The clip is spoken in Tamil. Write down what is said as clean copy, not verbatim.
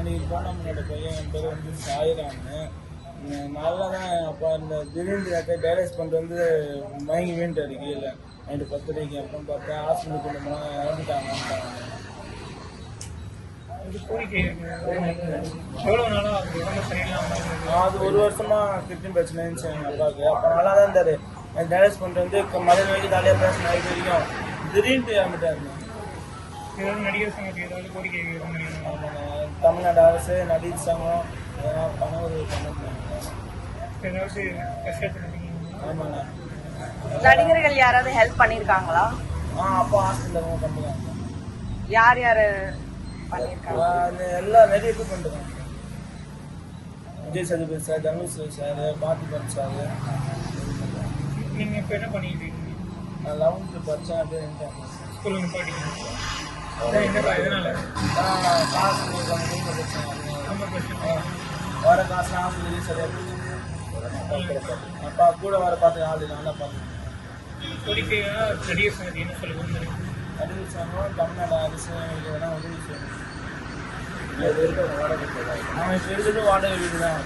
அன்றைக்கி போனால் என்னோட பையன் என் பேர் வந்து சாயிரான்னு நல்லா தான். அப்போ அந்த திடீர்னு டைலஸ் பண்ணிட்டு வந்து மயங்கி வீண்டாரு கீழே நைட்டு 10:30 அப்புறம் பார்த்தா ஹாஸ்பிட்டலுக்கு கொண்டு போனால் இறந்துட்டாங்க. அது 1 வருஷமா கிட்னி பிரச்சனை இருந்துச்சு எங்கள் அப்பாவுக்கு. அப்போ நல்லா தான் இருந்தார். டைலஸ் பண்ணிட்டு வந்து மதியம் வரைக்கும் ஜாலியாக பேசின வரைக்கும் திடீர்னு இறந்துட்டாருங்க. நடிகர் சங்கத்துக்கு ஏதாவது கோரிக்கை? தமிழ்நாடு அரசு நடிகர் சங்கம் அதெல்லாம் பணம் உதவி ஆமாண்ணா. நடிகர்கள் யாராவது ஹெல்ப் பண்ணியிருக்காங்களா? அப்பா ஹாஸ்பிட்டல் பண்ணுறாங்க. யார் யார் பண்ணியிருக்காங்க? எல்லாம் நிறைய பேர் பண்ணிருக்காங்க. Vijay Sethupathi sir, Dhanush sir, Parthiban sir. நீங்கள் இப்போ என்ன பண்ணிட்டு இருக்கீங்க? நான் 11th படித்தேன். அப்படியே ஸ்கூலில் நிப்பாட்டிங்க. எதனால? காசு வர காசு ஹாஸ்பிட்டலே சரியாக போச்சு. அப்பா கூட வர பார்த்து ஆள் நல்லா பார்த்தேன். கோரிக்கையாக நடிகர் சங்கத்துக்கு என்ன சொல்ல விரும்புகிறீங்க? நடிகர் சங்கம் தமிழ்நாடு அரசு வேணா உதவி செய்யணும். அவன் இப்போ இருக்கிறது வாடகை வீடு தான்.